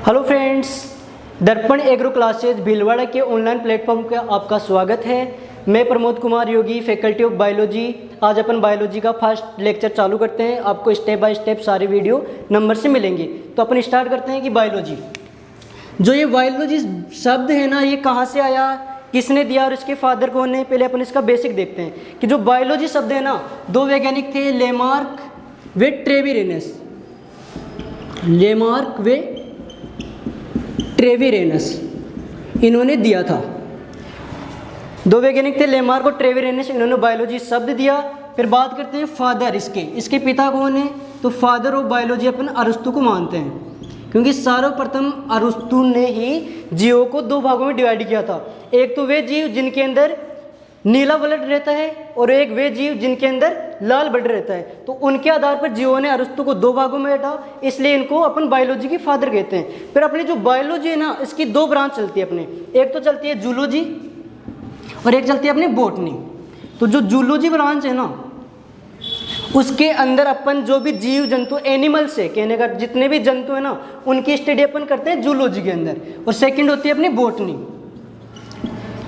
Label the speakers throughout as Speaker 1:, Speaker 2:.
Speaker 1: Hello friends, दर्पण agro classes Bhilwara के online platform पे आपका स्वागत है। मैं Pramod Kumar Yogi, faculty of biology. आज अपन बायोलॉजी का फर्स्ट लेक्चर चालू करते हैं। आपको स्टेप बाय स्टेप सारे वीडियो नंबर से मिलेंगे। तो अपन स्टार्ट करते हैं कि बायोलॉजी, जो ये बायोलॉजी शब्द है ना, ये कहाँ से आया, किसने दिया और इसके फादर कौन है। पहले अपन इसका बेसिक देखते हैं कि जो बायोलॉजी शब्द है ना, दो वैज्ञानिक थे, लेमार्क वे ट्रेविरेनस। लेमार्क वे ट्रेविरेनस इन्होंने दिया था। दो वैज्ञानिक थे, लेमार्क और ट्रेविरेनस, इन्होंने बायोलॉजी शब्द दिया। फिर बात करते हैं फादर, इसके पिता कौन है। तो फादर ऑफ बायोलॉजी अपन अरस्तु को मानते हैं, क्योंकि सर्वप्रथम अरस्तु ने ही जीवों को दो भागों में डिवाइड किया था। एक तो वे जीव जिनके अंदर नीला ब्लड रहता है और एक वे जीव जिनके अंदर लाल ब्लड रहता है। तो उनके आधार पर जीवों ने अरस्तु को दो भागों में बांटा, इसलिए इनको अपन बायोलॉजी की फादर कहते हैं। फिर अपनी जो बायोलॉजी है ना, इसकी दो ब्रांच चलती है अपने। एक तो चलती है जूलॉजी और एक चलती है अपनी बॉटनी। तो जो जूलॉजी ब्रांच है ना, उसके अंदर अपन जो भी जीव जंतु, एनिमल्स है कहने का, जितने भी जंतु है ना, उनकी स्टडी अपन करते हैं जूलॉजी के अंदर। और सेकंड होती है अपनी बॉटनी।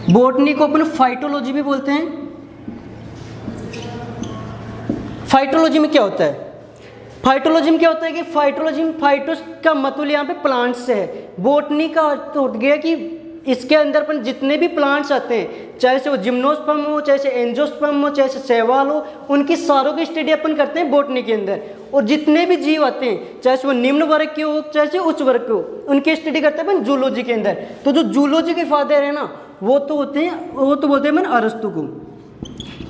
Speaker 1: बॉटनी को अपन फाइटोलॉजी भी बोलते हैं। फाइटोलॉजी में क्या होता है, फाइटोलॉजी में क्या होता है कि फाइटोलॉजी में फाइटोस का मतलब यहाँ पे प्लांट्स से है। बॉटनी का अर्थ हो गया कि इसके अंदर अपन जितने भी प्लांट्स आते हैं, चाहे से वो जिम्नोस्पर्म हो, चाहे से एंजियोस्पर्म हो, चाहे से शैवाल हो, उनकी सारों की स्टडी अपन करते हैं बॉटनी के अंदर। और जितने भी जीव आते हैं, चाहे से वो निम्न वर्ग के हो, चाहे से उच्च वर्ग के हो, उनकी स्टडी करते हैं अपन जूलॉजी के अंदर। तो जो जूलॉजी के फादर है ना, वो तो बोलते हैं अपन अरस्तु को,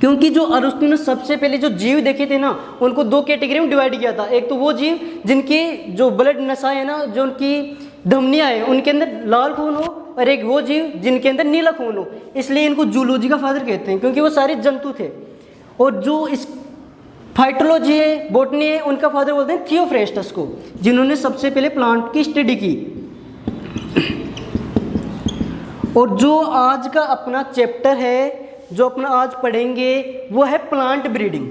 Speaker 1: क्योंकि जो अरस्तु ने सबसे पहले जो जीव देखे थे ना, उनको दो कैटेगरी में डिवाइड किया था। एक तो वो जीव जिनकी जो ब्लड नसा है ना, जो उनकी धमनियाँ है, उनके अंदर लाल खून हो, और एक वो जीव जिनके अंदर नीला खून हो। इसलिए इनको जूलॉजी का फादर कहते हैं, क्योंकि वो सारे जंतु थे। और जो इस फाइटोलॉजी है, बॉटनी है, उनका फादर बोलते हैं थियोफ्रेस्टस को, जिन्होंने सबसे पहले प्लांट की स्टडी की। और जो आज का अपना चैप्टर है, जो अपना आज पढ़ेंगे, वो है प्लांट ब्रीडिंग।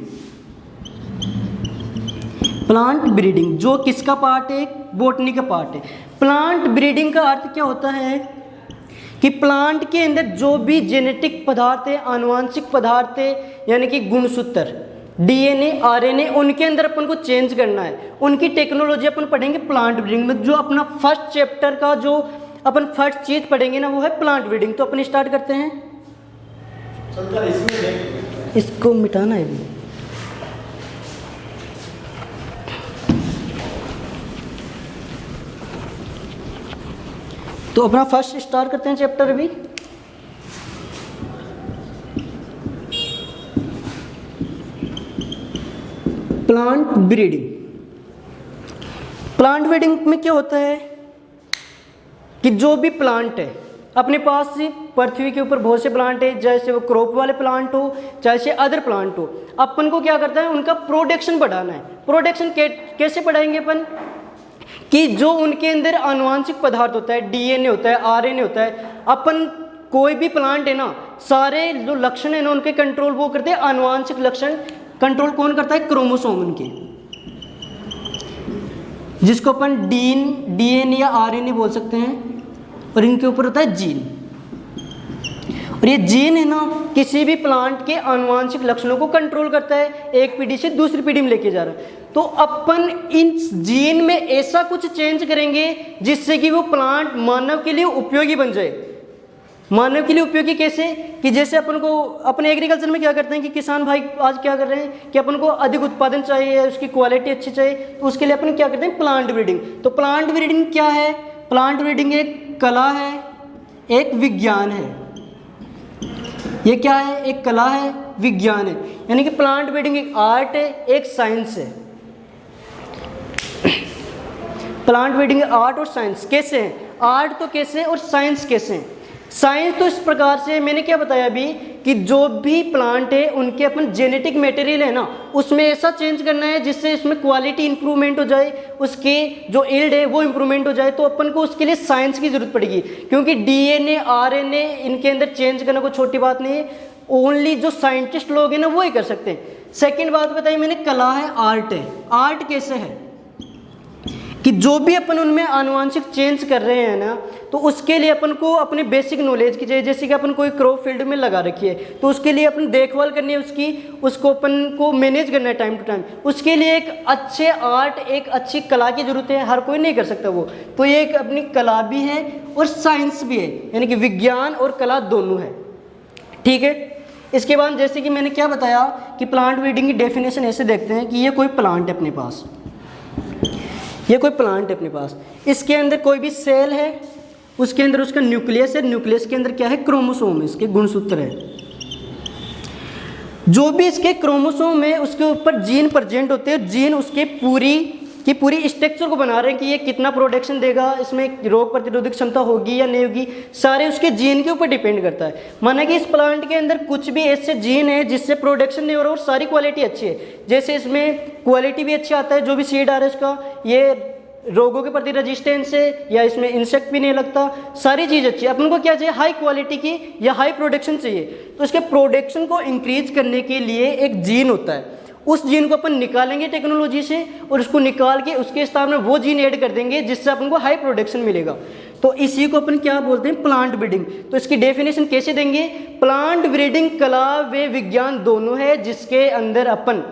Speaker 1: प्लांट ब्रीडिंग जो किसका पार्ट है, बॉटनी का पार्ट है। प्लांट ब्रीडिंग का अर्थ क्या होता है कि प्लांट के अंदर जो भी जेनेटिक पदार्थ है, आनुवांशिक पदार्थ है, यानी कि गुणसूत्र, डीएनए, आरएनए, उनके अंदर अपन को चेंज करना है। उनकी टेक्नोलॉजी अपन पढ़ेंगे प्लांट ब्रीडिंग में। जो अपना फर्स्ट चैप्टर का जो अपन फर्स्ट चीज पढ़ेंगे ना, वो है प्लांट ब्रीडिंग। तो अपन स्टार्ट करते हैं। इसको मिटाना है भी। तो अपना फर्स्ट स्टार्ट करते हैं चैप्टर भी। Plant breeding. प्लांट ब्रीडिंग में क्या होता है कि जो भी प्लांट है अपने पास, पृथ्वी के ऊपर बहुत से प्लांट है, जैसे वो क्रॉप वाले प्लांट हो, चाहे से अदर प्लांट हो, अपन को क्या करता है, उनका प्रोडक्शन बढ़ाना है। प्रोडक्शन कैसे बढ़ाएंगे अपन, कि जो उनके अंदर आनुवांशिक पदार्थ होता है, डीएनए होता है, आरएनए होता है, अपन कोई भी प्लांट है ना, सारे जो लक्षण है ना, उनके कंट्रोल वो करते हैं। आनुवांशिक लक्षण कंट्रोल कौन करता है, क्रोमोसोम उनके, जिसको अपन डीएन या आरएनए बोल सकते हैं। और इनके ऊपर होता है जीन। और ये जीन है ना, किसी भी प्लांट के आनुवांशिक लक्षणों को कंट्रोल करता है, एक पीढ़ी से दूसरी पीढ़ी में लेके जा रहा है। तो अपन इन जीन में ऐसा कुछ चेंज करेंगे जिससे कि वो प्लांट मानव के लिए उपयोगी बन जाए। मानव के लिए उपयोगी कैसे, कि जैसे अपन को अपने एग्रीकल्चर में क्या करते हैं कि किसान भाई आज क्या कर रहे हैं कि अपन को अधिक उत्पादन चाहिए, उसकी क्वालिटी अच्छी चाहिए, तो उसके लिए अपन क्या करते हैं, प्लांट ब्रीडिंग। तो प्लांट ब्रीडिंग क्या है, प्लांट ब्रीडिंग एक कला है, एक विज्ञान है। ये क्या है, एक कला है, विज्ञान है। यानी कि प्लांट ब्रीडिंग एक आर्ट है, एक साइंस है। प्लांट ब्रीडिंग आर्ट और साइंस कैसे है, आर्ट तो कैसे और साइंस कैसे है। साइंस तो इस प्रकार से, मैंने क्या बताया अभी, कि जो भी प्लांट है उनके अपन जेनेटिक मटेरियल है ना, उसमें ऐसा चेंज करना है जिससे इसमें क्वालिटी इंप्रूवमेंट हो जाए, उसके जो यील्ड है वो इंप्रूवमेंट हो जाए। तो अपन को उसके लिए साइंस की जरूरत पड़ेगी, क्योंकि डीएनए, आरएनए, इनके अंदर चेंज करना कोई छोटी बात नहीं है। ओनली जो साइंटिस्ट लोग हैं ना, वो ही कर सकते हैं। सेकेंड बात बताई मैंने, कला है, आर्ट है। आर्ट कैसे है, कि जो भी अपन उनमें आनुवांशिक चेंज कर रहे हैं ना, तो उसके लिए अपन को अपने बेसिक नॉलेज की चाहिए। जैसे कि अपन कोई क्रॉप फील्ड में लगा रखी है, तो उसके लिए अपन देखभाल करनी है उसकी, उसको अपन को मैनेज करना है टाइम टू टाइम। उसके लिए एक अच्छे आर्ट, एक अच्छी कला की जरूरत है, हर कोई नहीं कर सकता वो। तो ये एक अपनी कला भी है और साइंस भी है, यानी कि विज्ञान और कला दोनों है, ठीक है। इसके बाद जैसे कि मैंने क्या बताया कि प्लांट ब्रीडिंग की डेफिनेशन ऐसे देखते हैं कि ये कोई प्लांट है अपने पास, ये कोई प्लांट है अपने पास, इसके अंदर कोई भी सेल है, उसके अंदर उसका न्यूक्लियस है, न्यूक्लियस के अंदर क्या है, क्रोमोसोम है, इसके गुणसूत्र है। जो भी इसके क्रोमोसोम है उसके ऊपर जीन प्रेजेंट होते हैं, जीन उसके पूरी स्ट्रक्चर को बना रहे हैं कि ये कितना प्रोडक्शन देगा, इसमें रोग प्रतिरोधक क्षमता होगी या नहीं होगी, सारे उसके जीन के ऊपर डिपेंड करता है। माना कि इस प्लांट के अंदर कुछ भी ऐसे जीन है जिससे प्रोडक्शन नहीं हो रहा और सारी क्वालिटी अच्छी है, जैसे इसमें क्वालिटी भी अच्छा आता है, जो भी सीड आ रहा है उसका, ये रोगों के प्रति रेजिस्टेंस है, या इसमें इंसेक्ट भी नहीं लगता, सारी चीज़ अच्छी है। अपन को क्या चाहिए, हाई क्वालिटी की या हाई प्रोडक्शन चाहिए। तो इसके प्रोडक्शन को इंक्रीज करने के लिए एक जीन होता है, उस जीन को अपन निकालेंगे टेक्नोलॉजी से, और उसको निकाल के उसके स्थान में वो जीन ऐड कर देंगे जिससे अपन को हाई प्रोडक्शन मिलेगा। तो इसी को अपन क्या बोलते हैं, प्लांट ब्रीडिंग। तो इसकी डेफिनेशन कैसे देंगे, प्लांट ब्रीडिंग कला व विज्ञान दोनों है, जिसके अंदर अपन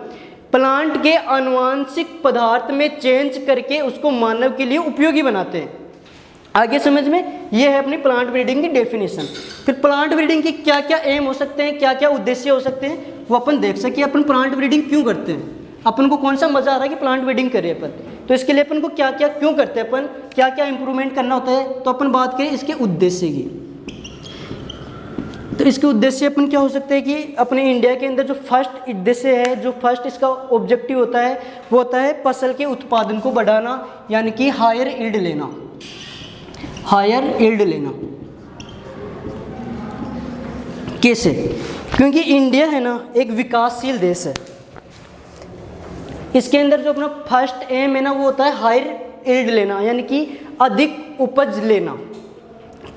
Speaker 1: प्लांट के आनुवांशिक पदार्थ में चेंज करके उसको मानव के लिए उपयोगी बनाते हैं। आगे समझ में, ये है अपनी प्लांट ब्रीडिंग की डेफिनेशन। फिर प्लांट ब्रीडिंग की क्या क्या एम हो सकते हैं, क्या क्या उद्देश्य हो सकते हैं, वो अपन देख सके। अपन प्लांट ब्रीडिंग क्यों करते हैं, अपन को कौन सा मजा आ रहा है कि प्लांट ब्रीडिंग करें अपन, तो इसके लिए अपन को क्या क्या क्यों करते हैं, अपन क्या क्या इंप्रूवमेंट करना होता है। तो अपन बात करें इसके उद्देश्य की, तो इसके उद्देश्य अपन क्या हो सकते हैं कि अपने इंडिया के अंदर जो फर्स्ट उद्देश्य है, जो फर्स्ट इसका ऑब्जेक्टिव होता है, वो होता है फसल के उत्पादन को बढ़ाना, यानी कि हायर यील्ड लेना, हायर यील्ड लेना। कैसे, क्योंकि इंडिया है ना एक विकासशील देश है, इसके अंदर जो अपना फर्स्ट एम है ना वो होता है हायर यील्ड लेना, यानी कि अधिक उपज लेना।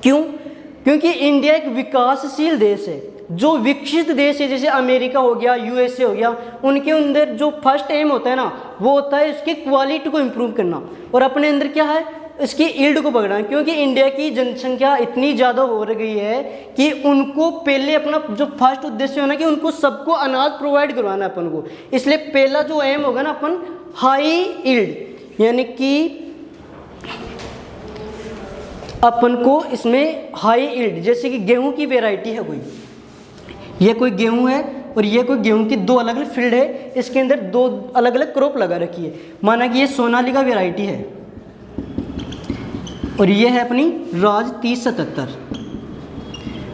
Speaker 1: क्यों, क्योंकि इंडिया एक विकासशील देश है, जो विकसित देश है जैसे अमेरिका हो गया, यूएसए हो गया, उनके अंदर जो फर्स्ट एम होता है ना वो होता है इसकी क्वालिटी को इम्प्रूव करना, और अपने अंदर क्या है, इसकी यील्ड को पकड़ना। क्योंकि इंडिया की जनसंख्या इतनी ज़्यादा हो रही है कि उनको पहले अपना जो फर्स्ट उद्देश्य होना कि उनको सबको अनाज प्रोवाइड करवाना है अपन को, इसलिए पहला जो एम होगा ना अपन हाई यील्ड, यानी कि अपन को इसमें हाई यील्ड, जैसे कि गेहूं की वैरायटी है कोई, ये कोई गेहूं है और ये कोई गेहूं की दो अलग अलग फील्ड है, इसके अंदर दो अलग अलग क्रॉप लगा रखी है। माना कि ये सोनालिका वैरायटी है और ये है अपनी राज 3077,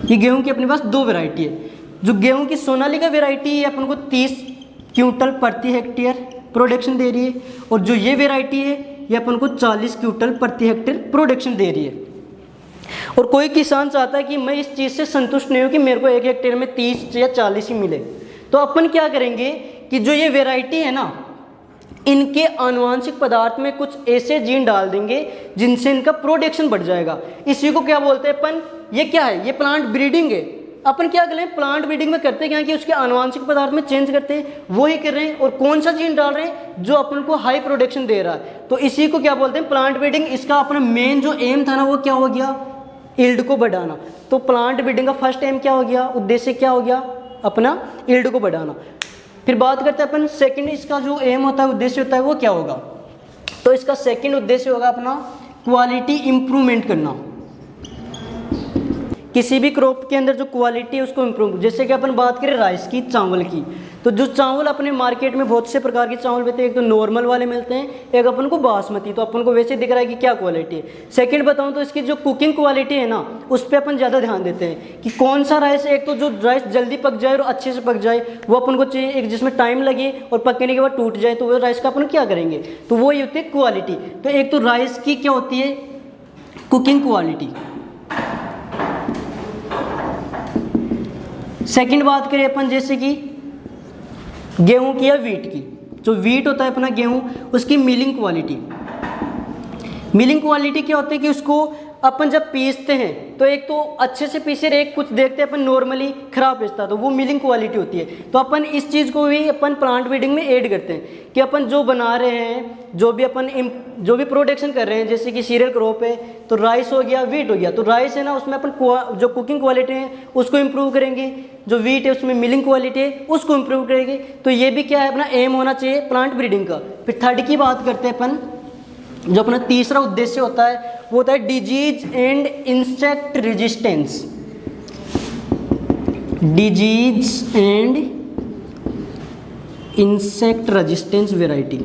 Speaker 1: ये गेहूं की अपने पास दो वैरायटी है। जो गेहूं की सोनालिका वैरायटी है अपन को 30 क्विंटल प्रति हेक्टेयर प्रोडक्शन दे रही है, और जो ये वैरायटी है ये अपन को 40 क्विंटल प्रति हेक्टेयर प्रोडक्शन दे रही है। और कोई किसान चाहता है कि मैं इस चीज़ से संतुष्ट नहीं हूँ कि मेरे को एक हेक्टेयर में 30 या 40 ही मिले, तो अपन क्या करेंगे कि जो ये वैरायटी है ना, इनके आनुवांशिक पदार्थ में कुछ ऐसे जीन डाल देंगे जिनसे इनका प्रोडक्शन बढ़ जाएगा। इसी को क्या बोलते हैं अपन, ये क्या है, ये प्लांट ब्रीडिंग है। अपन क्या करें, प्लांट ब्रीडिंग में करते क्या कि उसके आनुवांशिक पदार्थ में चेंज करते हैं, वो ही कर रहे हैं, और कौन सा जीन डाल रहे हैं जो अपन को हाई प्रोडक्शन दे रहा है। तो इसी को क्या बोलते हैं, प्लांट ब्रीडिंग। इसका अपना मेन जो एम था ना वो क्या हो गया, यील्ड को बढ़ाना। तो प्लांट ब्रीडिंग का फर्स्ट एम क्या हो गया, उद्देश्य क्या हो गया, अपना यील्ड को बढ़ाना। फिर बात करते हैं अपन सेकंड, इसका जो एम होता है, उद्देश्य होता है, वो क्या होगा। तो इसका सेकंड उद्देश्य होगा अपना क्वालिटी इंप्रूवमेंट करना। किसी भी क्रॉप के अंदर जो क्वालिटी है उसको इम्प्रूव, जैसे कि अपन बात करें राइस की, चावल की, तो जो चावल अपने मार्केट में बहुत से प्रकार के चावल मिलते हैं। एक तो नॉर्मल वाले मिलते हैं, एक अपन को बासमती, तो अपन को वैसे दिख रहा है कि क्या क्वालिटी है। सेकंड बताऊं तो इसकी जो कुकिंग क्वालिटी है ना, उस पर अपन ज़्यादा ध्यान देते हैं कि कौन सा राइस है। एक तो जो राइस जल्दी पक जाए और अच्छे से पक जाए वो अपन को चाहिए, एक जिसमें टाइम लगे और पकने के बाद टूट जाए, तो वो राइस का अपन क्या करेंगे, तो वो ये होती है क्वालिटी। तो एक तो राइस की क्या होती है, कुकिंग क्वालिटी। सेकंड बात करें अपन जैसे कि गेहूं की या वीट की, जो वीट होता है अपना गेहूं, उसकी मिलिंग क्वालिटी। मिलिंग क्वालिटी क्या होती है कि उसको अपन जब पीसते हैं तो एक तो अच्छे से पीसे रहे, कुछ देखते हैं अपन नॉर्मली खराब पीसता, तो वो मिलिंग क्वालिटी होती है। तो अपन इस चीज़ को भी अपन प्लांट ब्रीडिंग में ऐड करते हैं कि अपन जो बना रहे हैं, जो भी प्रोडक्शन कर रहे हैं, जैसे कि सीरियल क्रॉप है तो राइस हो गया, वीट हो गया, तो राइस है ना उसमें अपन जो कुकिंग क्वालिटी है उसको इम्प्रूव करेंगे, जो वीट है उसमें मिलिंग क्वालिटी है उसको इम्प्रूव करेंगे। तो ये भी क्या है, अपना एम होना चाहिए प्लांट ब्रीडिंग का। फिर थर्ड की बात करते हैं अपन, जो अपना तीसरा उद्देश्य होता है वो होता है disease and insect resistance. Disease and insect resistance variety.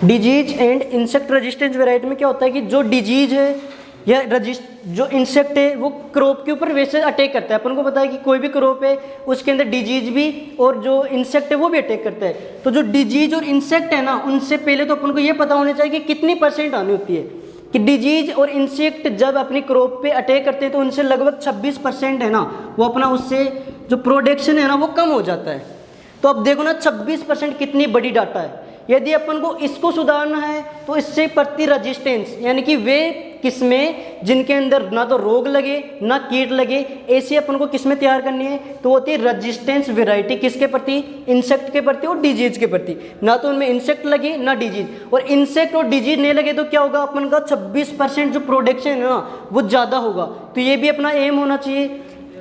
Speaker 1: Disease and insect resistance variety में क्या होता है कि जो डिजीज है या जो इंसेक्ट है वो क्रॉप के ऊपर वैसे अटैक करता है। अपन को पता है कि कोई भी क्रॉप है उसके अंदर डिजीज भी और जो इंसेक्ट है वो भी अटैक करता है। तो जो डिजीज और इंसेक्ट है ना, उनसे पहले तो अपन को ये पता होना चाहिए कि कितनी % आनी होती है, कि डिजीज और इंसेक्ट जब अपनी क्रॉप पे अटैक करते हैं तो उनसे लगभग 26% है ना, वो अपना उससे जो प्रोडक्शन है ना वो कम हो जाता है। तो अब देखो ना 26% कितनी बड़ी डाटा है। यदि अपन को इसको सुधारना है तो इससे प्रति रेजिस्टेंस, यानी कि वे किस्में जिनके अंदर ना तो रोग लगे ना कीट लगे, ऐसी अपन को किस्में तैयार करनी है। तो होती है रेजिस्टेंस वैरायटी, किसके प्रति, इंसेक्ट के प्रति और डिजीज के प्रति। ना तो उनमें इंसेक्ट लगे ना डिजीज, और इंसेक्ट और डिजीज नहीं लगे तो क्या होगा, अपन का 26% जो प्रोडक्शन है ना वो ज़्यादा होगा। तो ये भी अपना एम होना चाहिए।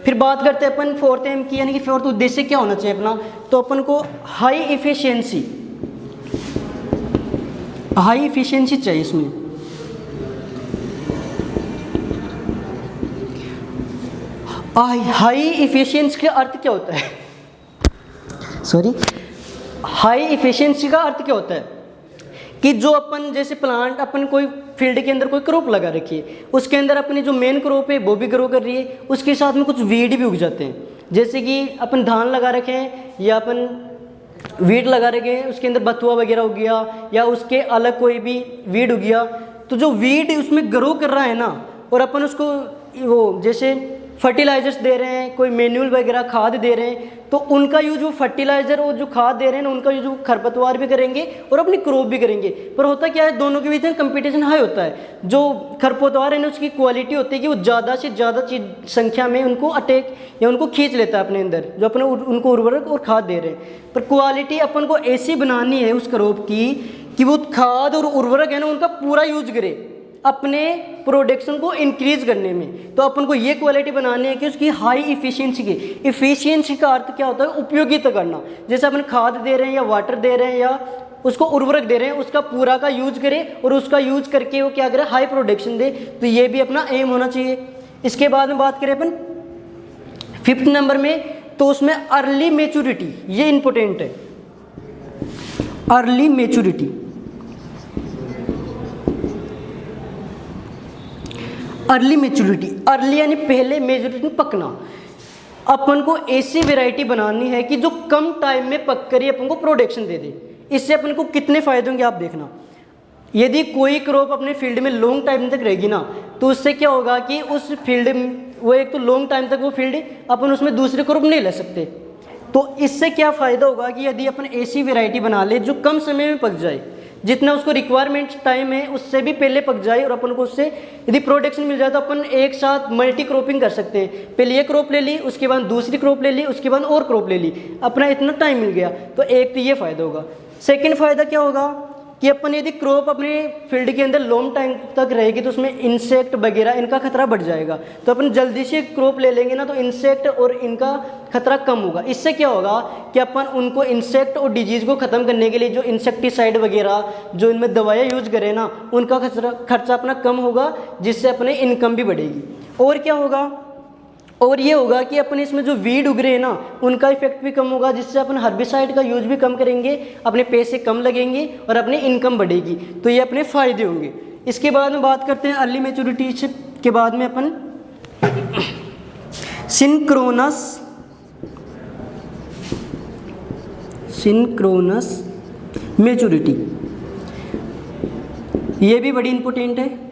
Speaker 1: फिर बात करते हैं अपन फोर्थ एम की, यानी कि फोर्थ उद्देश्य क्या होना चाहिए अपना, तो अपन को हाई इफिशियंसी चाहिए इसमें। हाई इफिशियंसी का अर्थ क्या होता है, हाई इफिशियंसी का अर्थ क्या होता है कि जो अपन जैसे प्लांट, अपन कोई फील्ड के अंदर कोई क्रॉप लगा रखी है, उसके अंदर अपनी जो मेन क्रॉप है वो भी ग्रो कर रही है, उसके साथ में कुछ वीड भी उग जाते हैं। जैसे कि अपन धान लगा रखे हैं या अपन वीड लगा रखे हैं, उसके अंदर बथुआ वगैरह उग गया या उसके अलग कोई भी वीड उग गया। तो जो वीड उसमें ग्रो कर रहा है ना, और अपन उसको वो जैसे फर्टिलाइजर्स दे रहे हैं, कोई मैन्यूल वगैरह खाद दे रहे हैं, तो उनका यूज वो फर्टिलाइजर और जो खाद दे रहे हैं ना उनका यूज वो खरपतवार भी करेंगे और अपनी क्रॉप भी करेंगे। पर होता क्या है, दोनों के बीच में कंपटीशन हाई होता है। जो खरपतवार है ना उसकी क्वालिटी होती है कि वो ज़्यादा से ज़्यादा संख्या में उनको अटैक या उनको खींच लेता है अपने अंदर, जो अपने उनको उर्वरक और खाद दे रहे हैं। पर क्वालिटी अपन को ऐसी बनानी है उस क्रॉप की कि वो खाद और उर्वरक है ना उनका पूरा यूज करे अपने प्रोडक्शन को इंक्रीज करने में। तो अपन को ये क्वालिटी बनानी है कि उसकी हाई इफिशियंसी की। इफिशियंसी का अर्थ क्या होता है, उपयोगिता करना। जैसे अपन खाद दे रहे हैं या वाटर दे रहे हैं या उसको उर्वरक दे रहे हैं, उसका पूरा का यूज करें और उसका यूज करके वो क्या करे, हाई प्रोडक्शन दे। तो ये भी अपना एम होना चाहिए। इसके बाद में बात करें अपन 5th नंबर में, तो उसमें अर्ली मैच्योरिटी, ये इंपॉर्टेंट है। Early maturity, early maturity, early यानी पहले, मैच्योरिटी पकना। अपन को ऐसी वैरायटी बनानी है कि जो कम टाइम में पक कर ही अपन को प्रोडक्शन दे दे। इससे अपन को कितने फायदे होंगे आप देखना। यदि कोई क्रॉप अपने फील्ड में लॉन्ग टाइम तक रहेगी ना, तो उससे क्या होगा कि उस फील्ड में वो एक तो लॉन्ग टाइम तक वो फील्ड अपन उसमें दूसरे क्रॉप नहीं ले सकते। तो इससे क्या फ़ायदा होगा कि यदि अपन ऐसी वैरायटी बना ले जो कम समय में पक जाए, जितना उसको रिक्वायरमेंट टाइम है उससे भी पहले पक जाए, और अपन को उससे यदि प्रोडक्शन मिल जाए तो अपन एक साथ मल्टी क्रॉपिंग कर सकते हैं। पहले ये क्रॉप ले ली, उसके बाद दूसरी क्रॉप ले ली, उसके बाद और क्रॉप ले ली, अपना इतना टाइम मिल गया। तो एक तो ये फ़ायदा होगा। सेकंड फ़ायदा क्या होगा कि अपन यदि क्रॉप अपने फील्ड के अंदर लॉन्ग टाइम तक रहेगी तो उसमें इंसेक्ट वगैरह इनका खतरा बढ़ जाएगा। तो अपन जल्दी से क्रॉप ले लेंगे ना तो इंसेक्ट और इनका खतरा कम होगा। इससे क्या होगा कि अपन उनको इंसेक्ट और डिजीज़ को ख़त्म करने के लिए जो इंसेक्टिसाइड वगैरह जो इनमें दवाइयाँ यूज करें ना, उनका खर्चा अपना कम होगा, जिससे अपने इनकम भी बढ़ेगी। और क्या होगा, और ये होगा कि अपन इसमें जो वीड उग रहे हैं ना उनका इफेक्ट भी कम होगा, जिससे अपन हर्बिसाइड का यूज भी कम करेंगे, अपने पैसे कम लगेंगे और अपनी इनकम बढ़ेगी। तो ये अपने फ़ायदे होंगे। इसके बाद में बात करते हैं अर्ली मैच्योरिटी के बाद में अपन सिंक्रोनस मैच्योरिटी, ये भी बड़ी इंपॉर्टेंट है।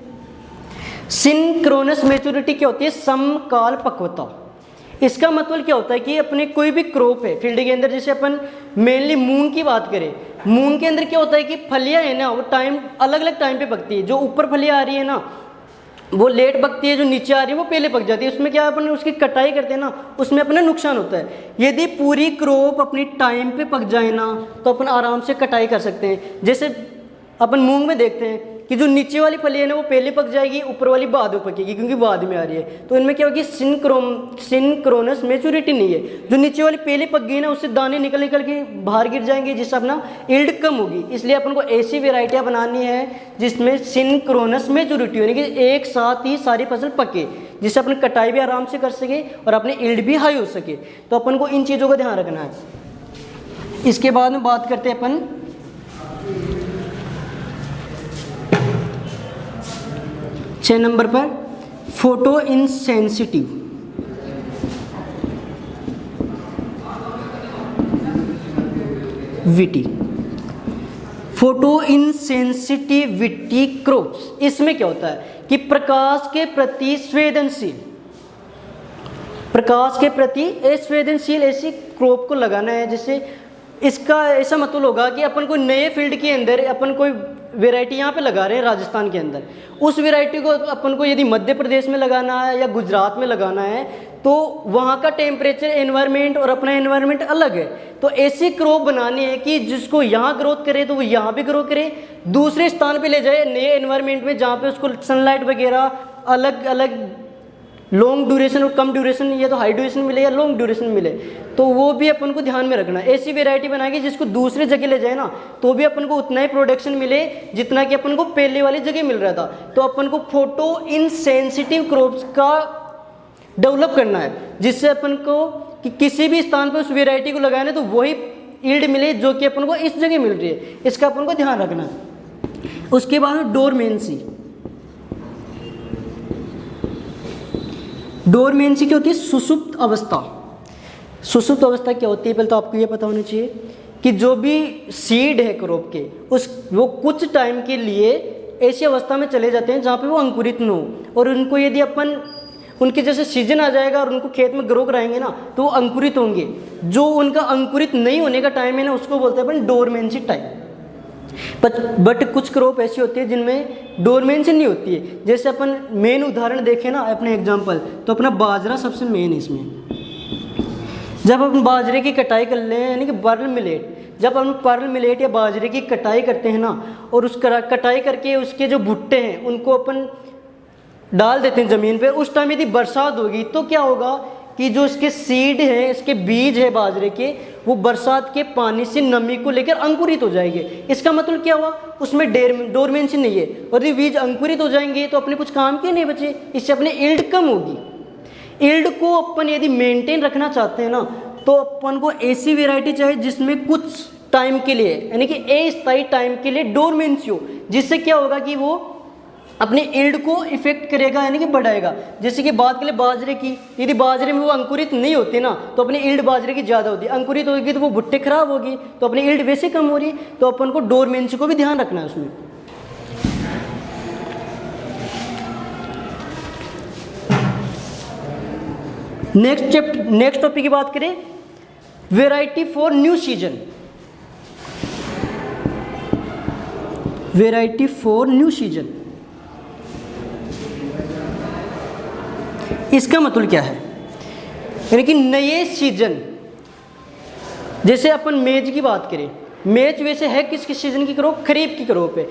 Speaker 1: सिंक्रोनस मैच्योरिटी क्या होती है, समकाल पक्वता। इसका मतलब क्या होता है कि अपने कोई भी क्रॉप है फील्ड के अंदर, जैसे अपन मेनली मूंग की बात करें, मूंग के अंदर क्या होता है कि फलियां है ना वो टाइम अलग अलग टाइम पे पकती है। जो ऊपर फलियां आ रही है ना वो लेट पकती है, जो नीचे आ रही है वो पहले पक जाती है। उसमें क्या अपन उसकी कटाई करते हैं ना, उसमें अपना नुकसान होता है। यदि पूरी क्रॉप अपनी टाइम पे पक जाए ना तो अपन आराम से कटाई कर सकते हैं। जैसे अपन मूंग में देखते हैं कि जो नीचे वाली फली है ना वो पहले पक जाएगी, ऊपर वाली बाद में पकेगी क्योंकि बाद में आ रही है। तो इनमें क्या होगी, सिंक्रोनस मैच्योरिटी नहीं है। जो नीचे वाली पहले पक गई ना उससे दाने निकल निकल के बाहर गिर जाएंगे, जिससे अपना यील्ड कम होगी। इसलिए अपन को ऐसी वेराइटियाँ बनानी है जिसमें सिंक्रोनस मैच्योरिटी यानी कि एक साथ ही सारी फसल पके, जिससे अपन कटाई भी आराम से कर सके और अपने यील्ड भी हाई हो सके। तो अपन को इन चीज़ों का ध्यान रखना है। इसके बाद में बात करते हैं अपन 6 नंबर पर photo insensitivity. Photo insensitivity crops, इसमें क्या होता है कि प्रकाश के प्रति संवेदनशील ऐसी क्रॉप को लगाना है। जैसे इसका ऐसा मतलब होगा कि अपन कोई नए फील्ड के अंदर अपन कोई वैरायटी यहाँ पे लगा रहे हैं राजस्थान के अंदर, उस वैरायटी को अपन को यदि मध्य प्रदेश में लगाना है या गुजरात में लगाना है तो वहाँ का टेम्परेचर एनवायरनमेंट और अपना एनवायरनमेंट अलग है। तो ऐसी क्रॉप बनानी है कि जिसको यहाँ ग्रोथ करे तो वो यहाँ भी ग्रो करे, दूसरे स्थान पे ले जाए नए एनवायरनमेंट में जहाँ पे उसको सनलाइट वगैरह अलग अलग लॉन्ग ड्यूरेशन और कम ड्यूरेशन या तो हाई ड्यूरेशन मिले या लॉन्ग ड्यूरेशन मिले, तो वो भी अपन को ध्यान में रखना है। ऐसी वैरायटी बनाएगी जिसको दूसरे जगह ले जाए ना तो भी अपन को उतना ही प्रोडक्शन मिले जितना कि अपन को पहले वाली जगह मिल रहा था। तो अपन को फोटो इनसेंसिटिव क्रॉप्स का डेवलप करना है, जिससे अपन को कि किसी भी स्थान पर उस वैरायटी को लगाना तो वही यील्ड मिले जो कि अपन को इस जगह मिल रही है। इसका अपन को ध्यान रखना है। उसके बाद डोरमेंसी क्या होती है, सुसुप्त अवस्था। सुसुप्त अवस्था क्या होती है पहले तो आपको ये पता होना चाहिए कि जो भी सीड है क्रॉप के वो कुछ टाइम के लिए ऐसी अवस्था में चले जाते हैं जहाँ पे वो अंकुरित न हो, और उनको यदि अपन उनके जैसे सीजन आ जाएगा और उनको खेत में ग्रो कराएंगे ना तो वो अंकुरित होंगे। जो उनका अंकुरित नहीं होने का टाइम है ना उसको बोलते हैं अपन डोरमेंसी टाइम। बट कुछ क्रॉप ऐसी होती है जिनमें डोरमेंसी नहीं होती है। जैसे अपन मेन उदाहरण देखें ना अपने एग्जांपल, तो अपना बाजरा सबसे मेन है इसमें। जब अपन बाजरे की कटाई कर लें यानी कि पर्ल मिलेट, जब हम पर्ल मिलेट या बाजरे की कटाई करते हैं ना और उस कटाई करके उसके जो भुट्टे हैं उनको अपन डाल देते हैं ज़मीन पे, उस टाइम यदि बरसात होगी तो क्या होगा कि जो इसके सीड हैं, इसके बीज है बाजरे के, वो बरसात के पानी से नमी को लेकर अंकुरित हो जाएंगे। इसका मतलब क्या हुआ, उसमें डोरमेंसी नहीं है, और ये बीज अंकुरित हो जाएंगे तो अपने कुछ काम के नहीं बचे, इससे अपने यील्ड कम होगी। यील्ड को अपन यदि मेंटेन रखना चाहते हैं ना तो अपन को ऐसी वेराइटी चाहिए जिसमें कुछ टाइम के लिए यानी कि अस्थायी टाइम के लिए डोरमेंसी हो, जिससे क्या होगा कि वो अपने यील्ड को इफेक्ट करेगा यानी कि बढ़ाएगा। जैसे कि बात करें बाजरे की, यदि बाजरे में वो अंकुरित नहीं होती ना तो अपनी यील्ड बाजरे की ज़्यादा होती है, अंकुरित होगी तो वो भुट्टे खराब होगी तो अपनी यील्ड वैसे कम हो रही। तो अपन को डोरमेंसी को भी ध्यान रखना है उसमें। नेक्स्ट टॉपिक की बात करें, variety for new season. Variety for new season, इसका मतलब क्या है, यानी कि नए सीजन। जैसे अपन मेज की बात करें, मेज वैसे है किस सीजन की क्रॉप, खरीफ की क्रॉप है,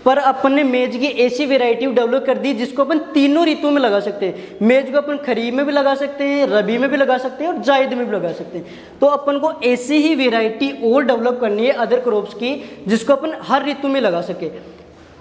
Speaker 1: पर अपन ने मेज की ऐसी वैरायटी डेवलप कर दी जिसको अपन तीनों ऋतुओं में लगा सकते हैं। मेज को अपन खरीफ में भी लगा सकते हैं, रबी में भी लगा सकते हैं और जायद में भी लगा सकते हैं। तो अपन को ऐसी ही वैरायटी और डेवलप करनी है अदर क्रॉप्स की जिसको अपन हर ऋतु में लगा सके।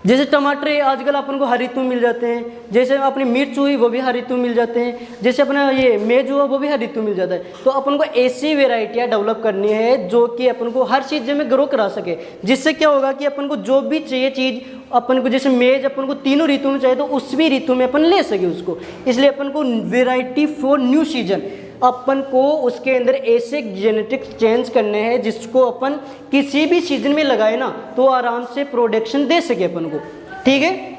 Speaker 1: जैसे टमाटर आजकल अपन को हर ऋतु में मिल जाते हैं, जैसे अपनी मिर्च हुई वो भी हर ऋतु में मिल जाते हैं, जैसे अपना ये मेज हुआ वो भी हर ऋतु में मिल जाता है। तो अपन को ऐसी वेराइटियाँ डेवलप करनी है जो कि अपन को हर चीज़ में ग्रो करा सके, जिससे क्या होगा कि अपन को जो भी चाहिए चीज़ अपन को, जैसे मेज अपन को तीनों ऋतु में चाहिए तो उस भी ऋतु में अपन ले सके उसको। इसलिए अपन को वेराइटी फॉर न्यू सीजन, अपन को उसके अंदर ऐसे जेनेटिक्स चेंज करने हैं जिसको अपन किसी भी सीजन में लगाए ना तो आराम से प्रोडक्शन दे सके अपन को, ठीक है।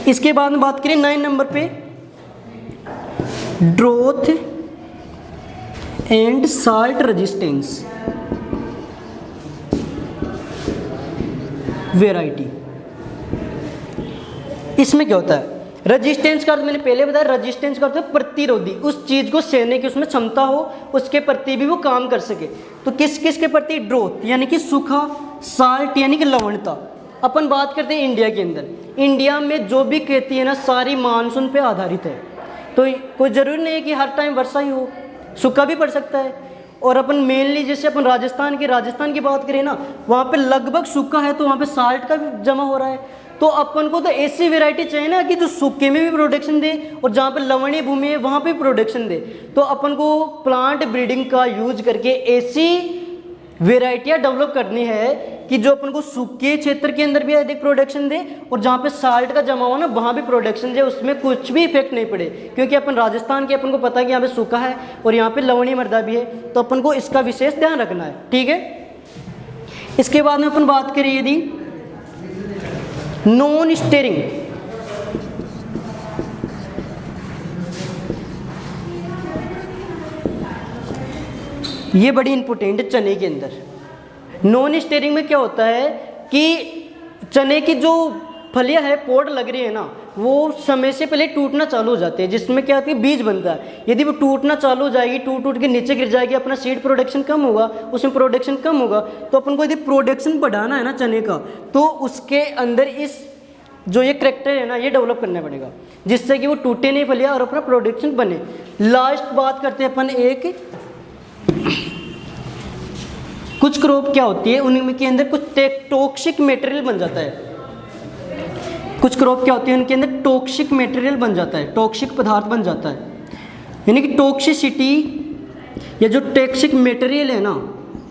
Speaker 1: इसके बाद में बात करें 9 नंबर पे, drought and salt resistance variety. इसमें क्या होता है, रेजिस्टेंस का अर्थ मैंने पहले बताया, रेजिस्टेंस का अर्थ है प्रतिरोधी, उस चीज को सहने की उसमें क्षमता हो, उसके प्रति भी वो काम कर सके। तो किस किस के प्रति, ड्रोथ यानी कि सूखा, साल्ट यानी कि लवणता। अपन बात करते हैं इंडिया के अंदर, इंडिया में जो भी खेती है ना सारी मानसून पे आधारित है, तो कोई ज़रूरी नहीं है कि हर टाइम वर्षा ही हो, सूखा भी पड़ सकता है। और अपन मेनली जैसे अपन राजस्थान की बात करें ना, वहाँ पे लगभग सूखा है तो वहाँ पे साल्ट का भी जमा हो रहा है। तो अपन को तो ऐसी वैरायटी चाहिए ना कि जो सूखे में भी प्रोडक्शन दे और जहाँ पे लवणीय भूमि है वहाँ पे प्रोडक्शन दे। तो अपन को प्लांट ब्रीडिंग का यूज करके ऐसी वेराइटियाँ डेवलप करनी है कि जो अपन को सूखे क्षेत्र के अंदर भी अधिक प्रोडक्शन दे और जहाँ पे साल्ट का जमा हो ना वहाँ भी प्रोडक्शन दे, उसमें कुछ भी इफेक्ट नहीं पड़े। क्योंकि अपन राजस्थान के अपन को पता है कि यहाँ पे सूखा है और यहाँ पे लवणीय मृदा भी है, तो अपन को इसका विशेष ध्यान रखना है। ठीक है, इसके बाद में अपन बात करें यदि नॉन स्टेरिंग, ये बड़ी इंपॉर्टेंट है चने के अंदर। नॉन स्टेरिंग में क्या होता है कि चने की जो फलियां है, पोड लग रही है ना, वो समय से पहले टूटना चालू हो जाते हैं, जिसमें क्या होती है बीज बनता है। यदि वो टूटना चालू हो जाएगी, टूट के नीचे गिर जाएगी, अपना सीड प्रोडक्शन कम होगा, उसमें प्रोडक्शन कम होगा। तो अपन को यदि प्रोडक्शन बढ़ाना है ना चने का, तो उसके अंदर इस जो ये करैक्टर है ना ये डेवलप करना पड़ेगा, जिससे कि वो टूटे नहीं फलियां और अपना प्रोडक्शन बने। लास्ट बात करते हैं अपन एक, कुछ क्रॉप क्या होती है उनके अंदर कुछ टॉक्सिक मटेरियल बन जाता है। कुछ क्रॉप क्या होती है उनके अंदर टॉक्सिक मटेरियल बन जाता है, टॉक्सिक पदार्थ बन जाता है। यानी कि टॉक्सिसिटी या जो टॉक्सिक मटेरियल है ना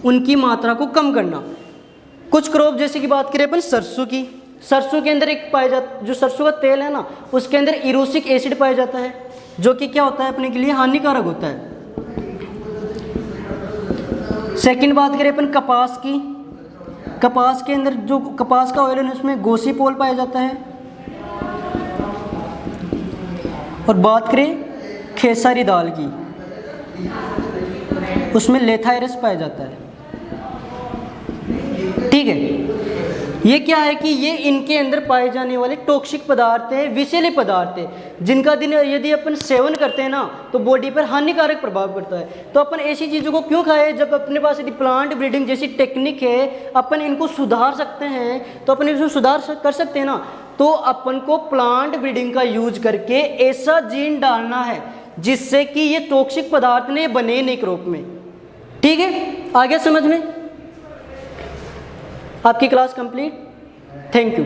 Speaker 1: उनकी मात्रा को कम करना। कुछ क्रॉप जैसे कि बात करें अपन सरसों की, सरसों के अंदर एक पाया जाता, जो सरसों का तेल है ना उसके अंदर इरोसिक एसिड पाया जाता है, जो कि क्या होता है अपने के लिए हानिकारक होता है। सेकंड बात करें अपन कपास की, कपास के अंदर जो कपास का ऑयल है उसमें गोसीपोल पाया जाता है। और बात करें खेसारी दाल की, उसमें लेथाइरस पाया जाता है। ठीक है, ये क्या है कि ये इनके अंदर पाए जाने वाले टॉक्सिक पदार्थ है, विषैले पदार्थ है, जिनका दिन यदि अपन सेवन करते हैं ना तो बॉडी पर हानिकारक प्रभाव पड़ता है। तो अपन ऐसी चीज़ों को क्यों खाएं, जब अपने पास यदि प्लांट ब्रीडिंग जैसी टेक्निक है, अपन इनको सुधार सकते हैं, तो अपन इसमें सुधार कर सकते हैं ना। तो अपन को प्लांट ब्रीडिंग का यूज करके ऐसा जीन डालना है जिससे कि ये टॉक्सिक पदार्थ ने बने नहीं क्रॉप में। ठीक है, आ गया समझ में? आपकी क्लास कंप्लीट। Thank you.